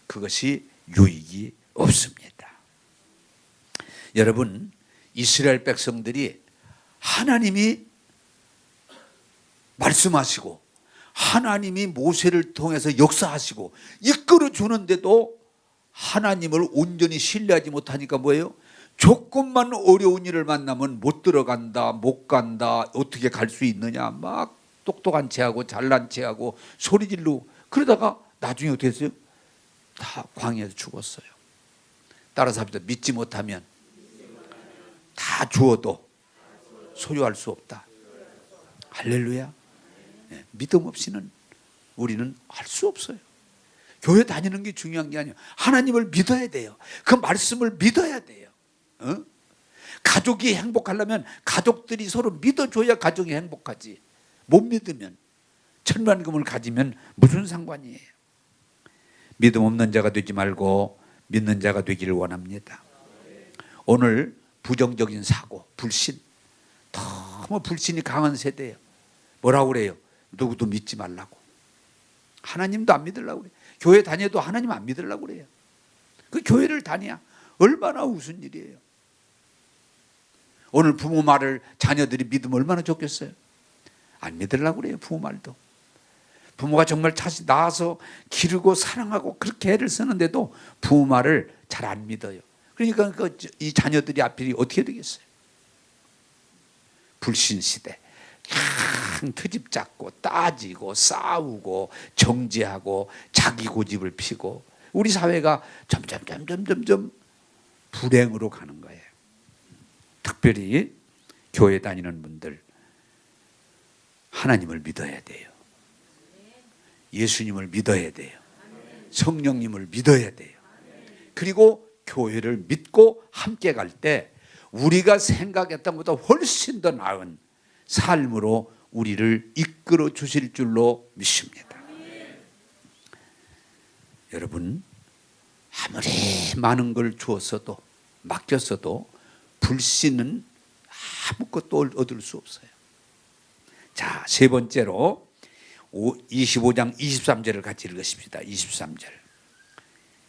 그것이 유익이 없습니다. 여러분 이스라엘 백성들이 하나님이 말씀하시고 하나님이 모세를 통해서 역사하시고 이끌어 주는데도 하나님을 온전히 신뢰하지 못하니까 뭐예요? 조금만 어려운 일을 만나면 못 들어간다, 못 간다, 어떻게 갈 수 있느냐, 막 똑똑한 체하고 잘난 체하고 소리 지르고 그러다가 나중에 어떻게 했어요? 다 광야에서 죽었어요. 따라서 합시다. 믿지 못하면 다 주어도 소유할 수 없다. 할렐루야. 네, 믿음 없이는 우리는 할 수 없어요. 교회 다니는 게 중요한 게 아니에요. 하나님을 믿어야 돼요. 그 말씀을 믿어야 돼요. 가족이 행복하려면 가족들이 서로 믿어줘야 가정이 행복하지. 못 믿으면 천만금을 가지면 무슨 상관이에요. 믿음 없는 자가 되지 말고 믿는 자가 되기를 원합니다. 오늘 부정적인 사고, 불신, 너무 불신이 강한 세대예요. 뭐라고 그래요? 누구도 믿지 말라고. 하나님도 안 믿으려고 그래요. 교회 다녀도 하나님 안 믿으려고 그래요. 그 교회를 다녀야 얼마나 우스운 일이에요. 오늘 부모 말을 자녀들이 믿으면 얼마나 좋겠어요. 안 믿으려고 그래요. 부모 말도. 부모가 정말 자식 낳아서 기르고 사랑하고 그렇게 애를 쓰는데도 부모 말을 잘 안 믿어요. 그러니까 이 자녀들이 앞이 어떻게 되겠어요? 불신시대. 트집 잡고 따지고 싸우고 정죄하고 자기 고집을 피고 우리 사회가 점점 불행으로 가는 거예요. 특별히 교회 다니는 분들 하나님을 믿어야 돼요. 예수님을 믿어야 돼요. 성령님을 믿어야 돼요. 그리고 교회를 믿고 함께 갈 때 우리가 생각했던 것보다 훨씬 더 나은 삶으로 우리를 이끌어 주실 줄로 믿습니다. 여러분 아무리 많은 걸 주었어도 맡겼어도 불신은 아무것도 얻을 수 없어요. 자, 세 번째로 25장 23절을 같이 읽으십시다.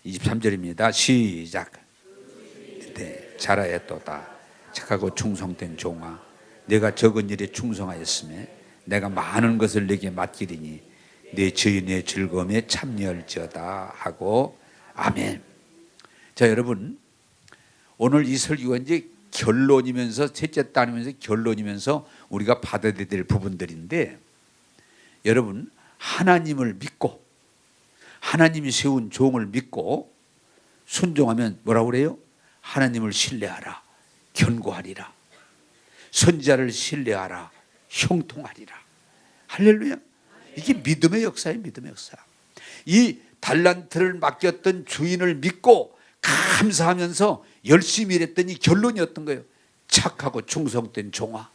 23절입니다. 시작. 네, 잘하였도다. 착하고 충성된 종아, 내가 적은 일에 충성하였으며 내가 많은 것을 내게 맡기리니 내 주인의 즐거움에 참여할지어다 하고 아멘. 자, 여러분 오늘 이 설교가 이제 결론이면서 셋째 단이면서 결론이면서 우리가 받아들여야 될 부분들인데 여러분 하나님을 믿고 하나님이 세운 종을 믿고 순종하면 뭐라고 그래요? 하나님을 신뢰하라, 견고하리라. 선지자를 신뢰하라, 형통하리라. 할렐루야. 이게 믿음의 역사예요. 믿음의 역사. 이 달란트를 맡겼던 주인을 믿고 감사하면서 열심히 일했더니 결론이 어떤 거예요? 착하고 충성된 종아,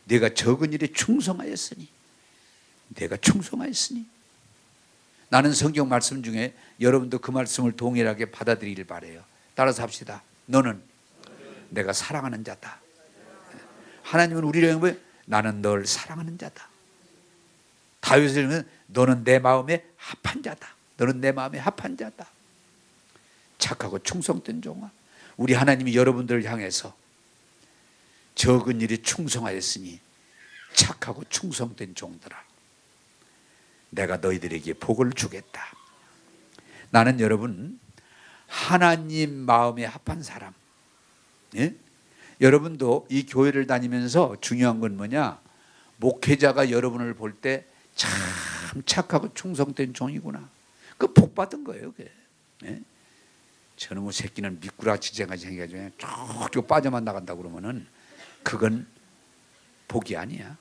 내가 적은 일에 충성하였으니. 내가 충성하였으니. 나는 성경 말씀 중에 여러분도 그 말씀을 동일하게 받아들이길 바라요. 따라서 합시다. 너는 내가 사랑하는 자다. 하나님은 우리를 향해 나는 널 사랑하는 자다. 다윗을 보면 너는 내 마음에 합한 자다. 너는 내 마음에 합한 자다. 착하고 충성된 종아, 우리 하나님이 여러분들을 향해서 적은 일에 충성하였으니 착하고 충성된 종들아, 내가 너희들에게 복을 주겠다. 나는 여러분 하나님 마음에 합한 사람. 예? 여러분도 이 교회를 다니면서 중요한 건 뭐냐? 목회자가 여러분을 볼 때 참 착하고 충성된 종이구나. 그 복 받은 거예요. 그게. 예? 저놈의 새끼는 미꾸라지 쟁아지 생겨가지고 쭉쭉 빠져만 나간다 그러면은 그건 복이 아니야.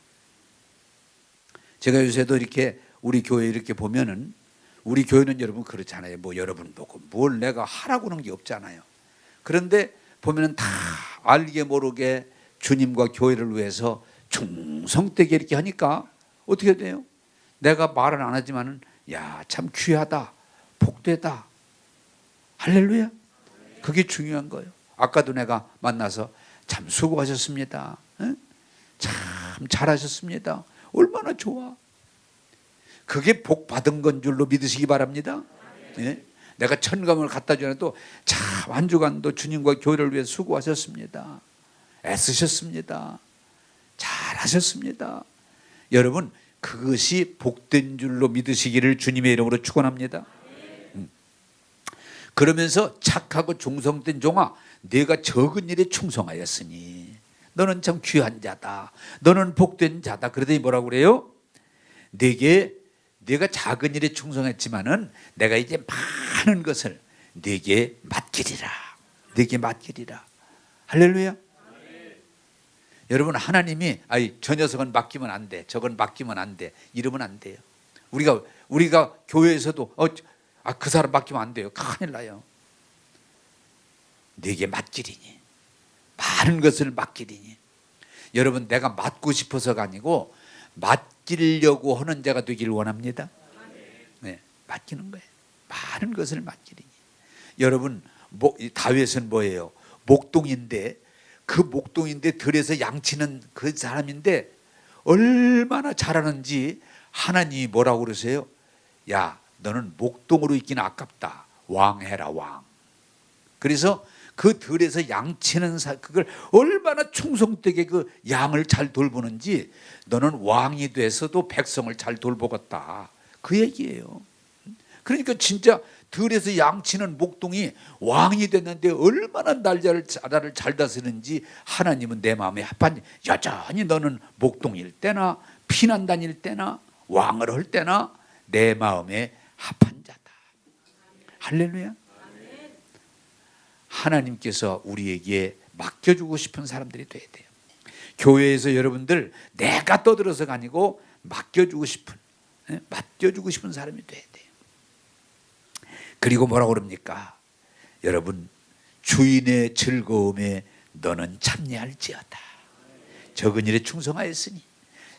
제가 요새도 이렇게 우리 교회 이렇게 보면은, 우리 교회는 여러분 그렇잖아요. 뭐 여러분 보고 뭘 내가 하라고 하는 게 없잖아요. 그런데 보면은 다 알게 모르게 주님과 교회를 위해서 충성되게 이렇게 하니까 어떻게 돼요? 내가 말은 안 하지만은 야, 참 귀하다, 복되다, 할렐루야. 그게 중요한 거예요. 아까도 내가 만나서 참 수고하셨습니다, 참 잘하셨습니다, 얼마나 좋아. 그게 복 받은 건 줄로 믿으시기 바랍니다. 예? 내가 천감을 갖다 주어도 참 한 주간도 주님과 교회를 위해 수고하셨습니다, 애쓰셨습니다, 잘하셨습니다. 여러분, 그것이 복된 줄로 믿으시기를 주님의 이름으로 축원합니다. 그러면서 착하고 충성된 종아, 내가 적은 일에 충성하였으니 너는 참 귀한 자다, 너는 복된 자다. 그러더니 뭐라고 그래요? 내가 작은 일에 충성했지만은 내가 이제 많은 것을 네게 맡기리라, 네게 맡기리라. 할렐루야. 여러분, 하나님이 저 녀석은 맡기면 안 돼, 저건 맡기면 안 돼, 이러면 안 돼요. 우리가 교회에서도 그 사람 맡기면 안 돼요. 큰일 나요. 네게 맡기리니, 많은 것을 맡기리니. 여러분, 내가 맡고 싶어서가 아니고 맡기려고 하는 자가 되기를 원합니다. 네, 맡기는 거예요. 많은 것을 맡기리니. 여러분, 다윗은 뭐예요? 목동인데, 그 목동인데 들에서 양치는 그 사람인데 얼마나 잘하는지 하나님이 뭐라고 그러세요? 야, 너는 목동으로 있기는 아깝다, 왕해라, 왕. 그래서 그 들에서 양치는 그걸 얼마나 충성되게 그 양을 잘 돌보는지 너는 왕이 돼서도 백성을 잘 돌보겠다, 그 얘기예요. 그러니까 진짜 들에서 양치는 목동이 왕이 됐는데 얼마나 나라를 잘 다스리는지 하나님은 내 마음에 합한, 여전히 너는 목동일 때나 피난 다닐 때나 왕을 할 때나 내 마음에 합한 자다. 할렐루야. 하나님께서 우리에게 맡겨주고 싶은 사람들이 돼야 돼요. 교회에서 여러분들 내가 떠들어서가 아니고 맡겨주고 싶은 사람이 돼야 돼요. 그리고 뭐라고 그럽니까? 여러분, 주인의 즐거움에 너는 참여할지어다. 적은 일에 충성하였으니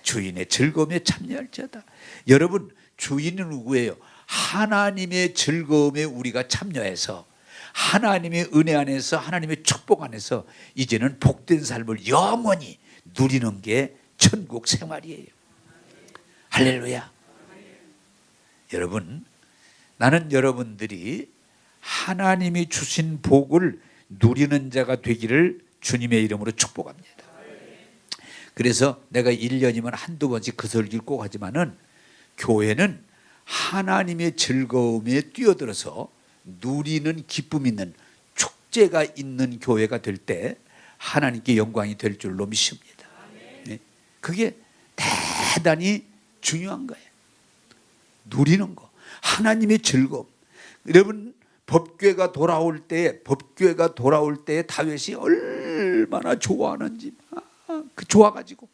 주인의 즐거움에 참여할지어다. 여러분, 주인은 누구예요? 하나님의 즐거움에 우리가 참여해서 하나님의 은혜 안에서, 하나님의 축복 안에서 이제는 복된 삶을 영원히 누리는 게 천국 생활이에요. 할렐루야. 여러분, 나는 여러분들이 하나님이 주신 복을 누리는 자가 되기를 주님의 이름으로 축복합니다. 그래서 내가 1년이면 한두 번씩 그 설교를 꼭 하지만은, 교회는 하나님의 즐거움에 뛰어들어서 누리는 기쁨 있는 축제가 있는 교회가 될 때 하나님께 영광이 될 줄로 믿습니다. 그게 대단히 중요한 거예요. 누리는 거, 하나님의 즐거움. 여러분, 법궤가 돌아올 때 다윗이 얼마나 좋아하는지, 그 좋아가지고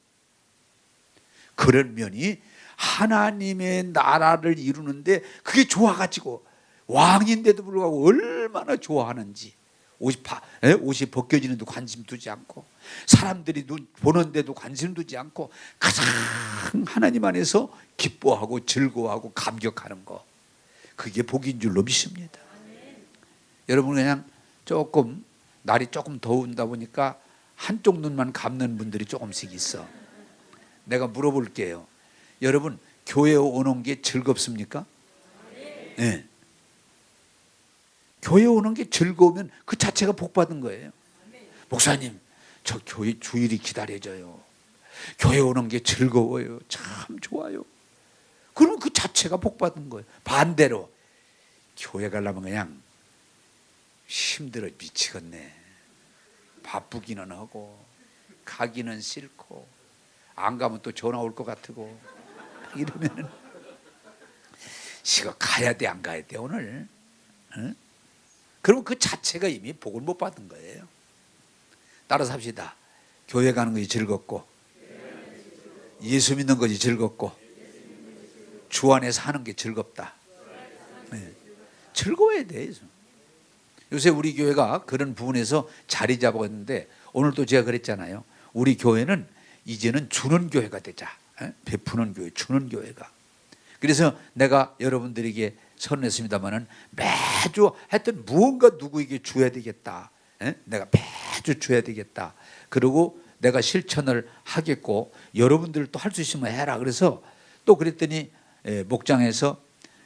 그런 면이 하나님의 나라를 이루는데 그게 좋아가지고 왕인데도 불구하고 얼마나 좋아하는지, 옷이 벗겨지는데도 관심 두지 않고, 사람들이 보는데도 관심 두지 않고 가장 하나님 안에서 기뻐하고 즐거워하고 감격하는 거, 그게 복인 줄로 믿습니다. 여러분, 그냥 조금 날이 조금 더운다 보니까 한쪽 눈만 감는 분들이 조금씩 있어. 내가 물어볼게요. 여러분, 교회에 오는 게 즐겁습니까? 네. 교회 오는 게 즐거우면 그 자체가 복받은 거예요. 목사님, 저 교회 주일이 기다려져요. 교회 오는 게 즐거워요. 참 좋아요. 그러면 그 자체가 복받은 거예요. 반대로 교회 가려면 그냥 힘들어 미치겠네. 바쁘기는 하고 가기는 싫고 안 가면 또 전화 올 것 같고 이러면은 시가 가야 돼, 안 가야 돼 오늘? 응? 그러면 그 자체가 이미 복을 못 받은 거예요. 따라서 합시다. 교회 가는 것이 즐겁고, 예수 믿는 것이 즐겁고, 주 안에 사는 게 즐겁다. 네. 즐거워야 돼. 요새 우리 교회가 그런 부분에서 자리 잡았는데, 오늘도 제가 그랬잖아요. 우리 교회는 이제는 주는 교회가 되자. 베푸는 교회, 주는 교회가. 그래서 내가 여러분들에게 선언했습니다마는 매주 하여튼 무언가 누구에게 줘야 되겠다. 내가 매주 줘야 되겠다. 그리고 내가 실천을 하겠고, 여러분들도 할 수 있으면 해라. 그래서 또 그랬더니 목장에서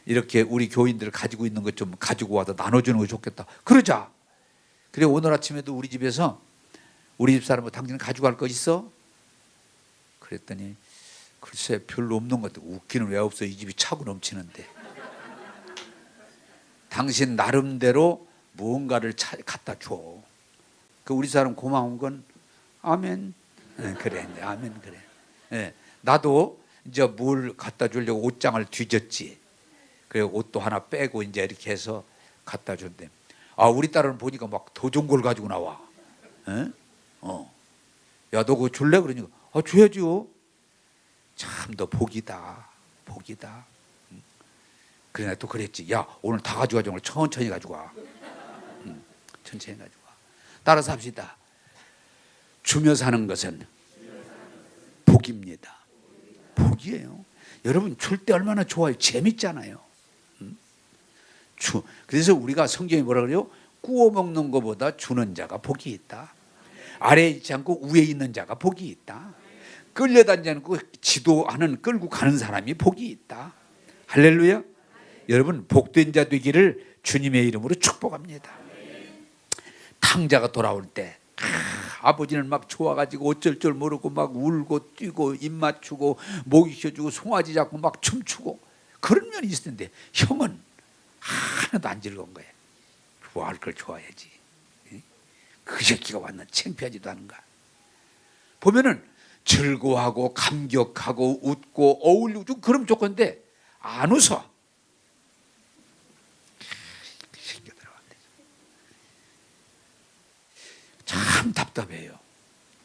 이렇게 우리 교인들 가지고 있는 것 좀 가지고 와서 나눠주는 거 좋겠다. 그러자. 그래 오늘 아침에도 우리 집에서 우리 집 사람은 당신은 가져갈 거 있어? 그랬더니 글쎄 별로 없는 것 같아. 웃기는 왜 없어? 이 집이 차고 넘치는데. 당신 나름대로 무언가를 갖다 줘. 그 우리 사람 고마운 건 아멘. 그래, 아멘 그래. 나도 이제 뭘 갖다 주려고 옷장을 뒤졌지. 그래 옷도 하나 빼고 이제 이렇게 해서 갖다 준대. 아 우리 딸은 보니까 막 더 좋은 걸 가지고 나와. 야 너 그거 줄래? 그러니까 줘야지요. 참 너 복이다. 복이다. 그래 내가 또 그랬지. 야 오늘 다 가져가지 오늘 천천히 가지고 와. 천천히 가지고 와. 따라서 합시다. 주며 사는 것은 복입니다. 복이에요. 여러분 줄 때 얼마나 좋아요. 재밌잖아요. 그래서 우리가 성경에 뭐라 그래요? 구워 먹는 것보다 주는 자가 복이 있다. 아래에 있지 않고 위에 있는 자가 복이 있다. 끌려다니지 않고 지도하는 끌고 가는 사람이 복이 있다. 할렐루야. 여러분 복된 자 되기를 주님의 이름으로 축복합니다. 탕자가 돌아올 때 아버지는 막 좋아가지고 어쩔 줄 모르고 막 울고 뛰고 입 맞추고 목 익혀주고 송아지 잡고 막 춤추고 그런 면이 있을 텐데 형은 하나도 안 즐거운 거예요. 좋아할 걸 좋아해야지. 그 새끼가 왔나 창피하지도 않은가. 보면은 즐거워하고 감격하고 웃고 어울리고 좀 그럼 좋건데 안 웃어. 그 새끼가 들어왔네. 참 답답해요.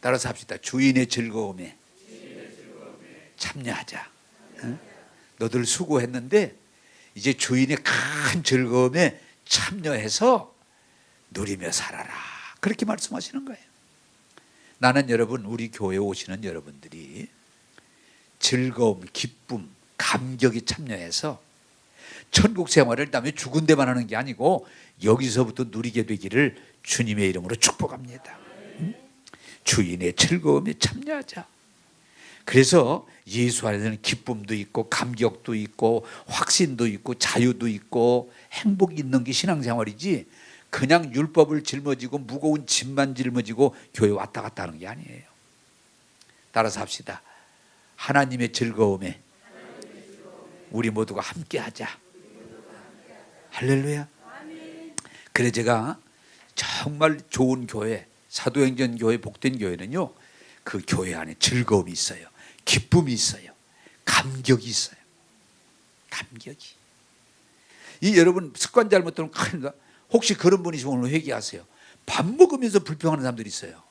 따라서 합시다. 주인의 즐거움에 참여하자. 너들 수고했는데 이제 주인의 큰 즐거움에 참여해서 누리며 살아라. 그렇게 말씀하시는 거예요. 나는 여러분 우리 교회에 오시는 여러분들이 즐거움, 기쁨, 감격에 참여해서 천국 생활을 다음에 죽은 데만 하는 게 아니고 여기서부터 누리게 되기를 주님의 이름으로 축복합니다. 주인의 즐거움에 참여하자. 그래서 예수 안에는 기쁨도 있고 감격도 있고 확신도 있고 자유도 있고 행복이 있는 게 신앙생활이지 그냥 율법을 짊어지고 무거운 짐만 짊어지고 교회 왔다 갔다 하는 게 아니에요. 따라서 합시다. 하나님의 즐거움에 우리 모두가 함께하자. 할렐루야. 그래 제가 정말 좋은 교회 사도행전 교회 복된 교회는요 그 교회 안에 즐거움이 있어요. 기쁨이 있어요. 감격이 있어요. 감격이. 이 여러분 습관 잘못하면 큰일 나. 혹시 그런 분이 있으면 오늘 회개하세요. 밥 먹으면서 불평하는 사람들이 있어요.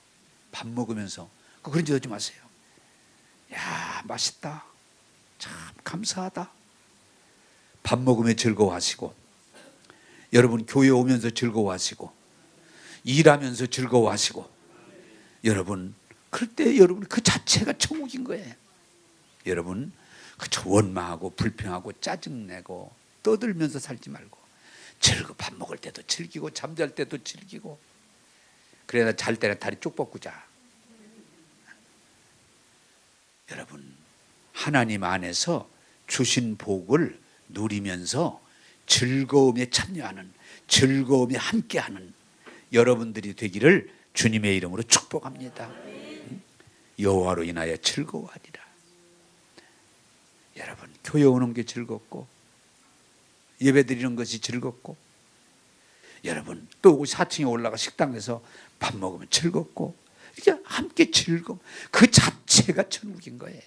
밥 먹으면서. 그런 짓 하지 마세요. 야 맛있다. 참 감사하다. 밥 먹으며 즐거워하시고 여러분 교회 오면서 즐거워하시고 일하면서 즐거워하시고 여러분 그럴 때 여러분 그 자체가 천국인 거예요. 여러분 그저 원망하고 불평하고 짜증내고 떠들면서 살지 말고 밥 먹을 때도 즐기고 잠잘 때도 즐기고 그래야 잘 때는 다리 쭉 뻗고 자. 여러분 하나님 안에서 주신 복을 누리면서 즐거움에 참여하는 즐거움에 함께하는 여러분들이 되기를 주님의 이름으로 축복합니다. 여호와로 인하여 즐거워하리라. 여러분 교회 오는 게 즐겁고 예배 드리는 것이 즐겁고 여러분 또 4층에 올라가 식당에서 밥 먹으면 즐겁고 이게 함께 즐거움 그 자체가 천국인 거예요.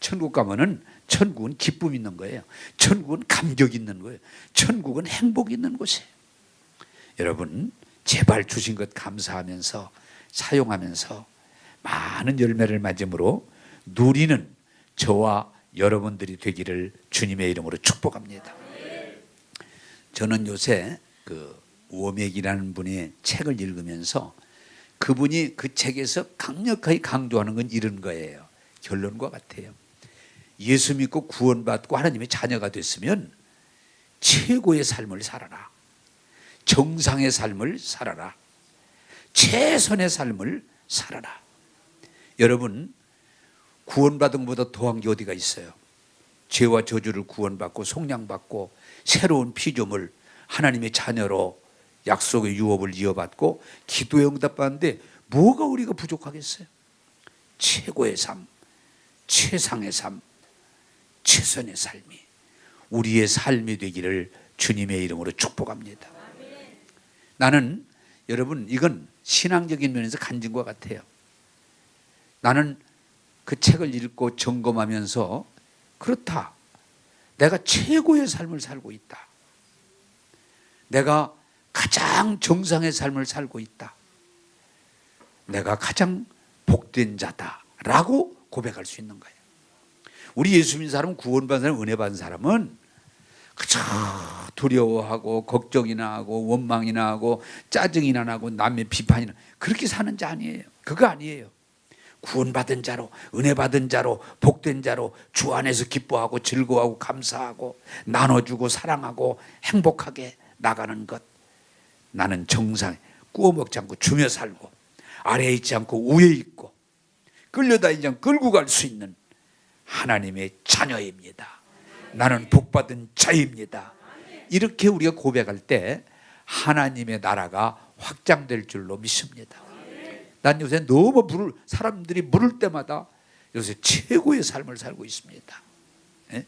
천국 가면은 천국은 기쁨 있는 거예요. 천국은 감격 있는 거예요. 천국은 행복 있는 곳이에요. 여러분 제발 주신 것 감사하면서 사용하면서 많은 열매를 맺음으로 누리는 저와 여러분들이 되기를 주님의 이름으로 축복합니다. 저는 요새 우어맥이라는 분의 책을 읽으면서 그분이 그 책에서 강력하게 강조하는 건 이런 거예요. 결론과 같아요. 예수 믿고 구원받고 하나님의 자녀가 됐으면 최고의 삶을 살아라. 정상의 삶을 살아라. 최선의 삶을 살아라. 여러분 구원받은 것보다 더한 게 어디가 있어요? 죄와 저주를 구원받고 속량받고 새로운 피조물 하나님의 자녀로 약속의 유업을 이어받고 기도에 응답받는데 뭐가 우리가 부족하겠어요? 최고의 삶, 최상의 삶, 최선의 삶이 우리의 삶이 되기를 주님의 이름으로 축복합니다. 나는 여러분 이건 신앙적인 면에서 간증과 같아요. 나는 그 책을 읽고 점검하면서 그렇다. 내가 최고의 삶을 살고 있다. 내가 가장 정상의 삶을 살고 있다. 내가 가장 복된 자다라고 고백할 수 있는 거예요. 우리 예수 믿는 사람은 구원받은 사람, 은혜 받은 사람은 그저 두려워하고 걱정이나 하고 원망이나 하고 짜증이나 나고 남의 비판이나 그렇게 사는 자 아니에요. 그거 아니에요. 구원받은 자로 은혜 받은 자로 복된 자로 주 안에서 기뻐하고 즐거워하고 감사하고 나눠주고 사랑하고 행복하게 나가는 것. 나는 정상에 꾸어먹지 않고 주며 살고 아래에 있지 않고 위에 있고 끌려다니지 않고 끌고 갈 수 있는 하나님의 자녀입니다. 나는 복받은 자입니다. 이렇게 우리가 고백할 때 하나님의 나라가 확장될 줄로 믿습니다. 난 요새 너무 사람들이 물을 때마다 요새 최고의 삶을 살고 있습니다. 예?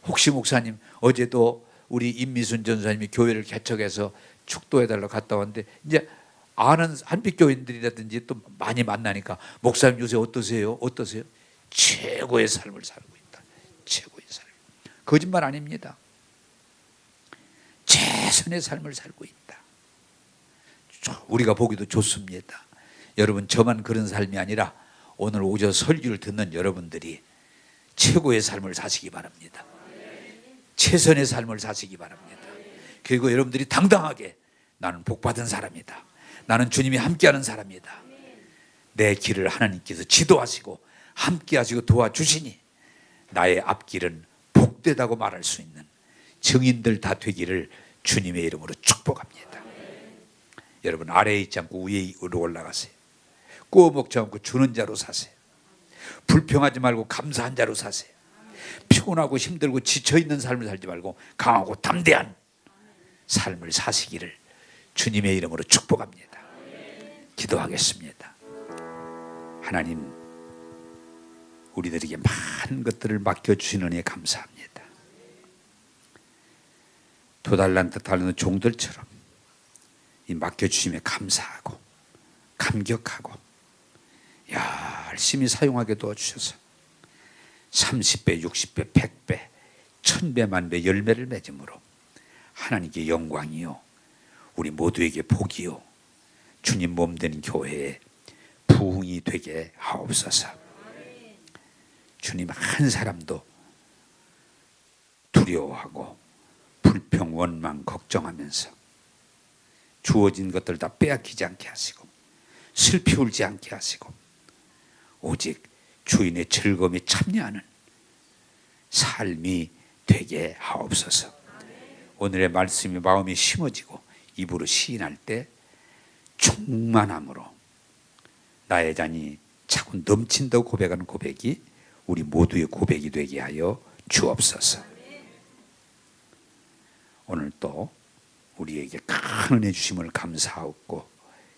혹시 목사님 어제도 우리 임미순 전사님이 교회를 개척해서 축도해달라고 갔다 왔는데 이제 아는 한빛교인들이라든지 또 많이 만나니까 목사님 요새 어떠세요? 어떠세요? 최고의 삶을 살고 있다. 최고의 삶. 거짓말 아닙니다. 최선의 삶을 살고 있다. 우리가 보기도 좋습니다. 여러분 저만 그런 삶이 아니라 오늘 오전 설교를 듣는 여러분들이 최고의 삶을 사시기 바랍니다. 최선의 삶을 사시기 바랍니다. 그리고 여러분들이 당당하게 나는 복받은 사람이다. 나는 주님이 함께하는 사람이다. 내 길을 하나님께서 지도하시고 함께하시고 도와주시니 나의 앞길은 복되다고 말할 수 있는 증인들 다 되기를 주님의 이름으로 축복합니다. 여러분 아래에 있지 않고 위로 올라가세요. 꾸어먹지 않고 주는 자로 사세요. 불평하지 말고 감사한 자로 사세요. 피곤하고 힘들고 지쳐있는 삶을 살지 말고 강하고 담대한 삶을 사시기를 주님의 이름으로 축복합니다. 기도하겠습니다. 하나님 우리들에게 많은 것들을 맡겨주시는 은혜에 감사합니다. 2달란트 달라는 종들처럼 이 맡겨주심에 감사하고 감격하고 열심히 사용하게 도와주셔서 30배, 60배, 100배, 1000배, 만배 열매를 맺음으로 하나님께 영광이요 우리 모두에게 복이요 주님 몸된 교회에 부흥이 되게 하옵소서. 주님 한 사람도 두려워하고 불평, 원망, 걱정하면서 주어진 것들 다 빼앗기지 않게 하시고 슬피 울지 않게 하시고 오직 주인의 즐거움에 참여하는 삶이 되게 하옵소서. 오늘의 말씀이 마음에 심어지고 입으로 시인할 때 충만함으로 나의 잔이 차고 넘친다고 고백하는 고백이 우리 모두의 고백이 되게 하여 주옵소서. 오늘 또 우리에게 큰 은혜 주심을 감사하고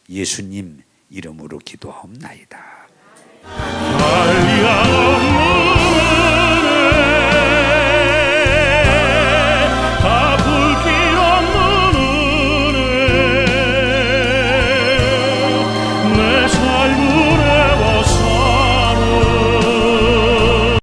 예수님 이름으로 기도하옵나이다.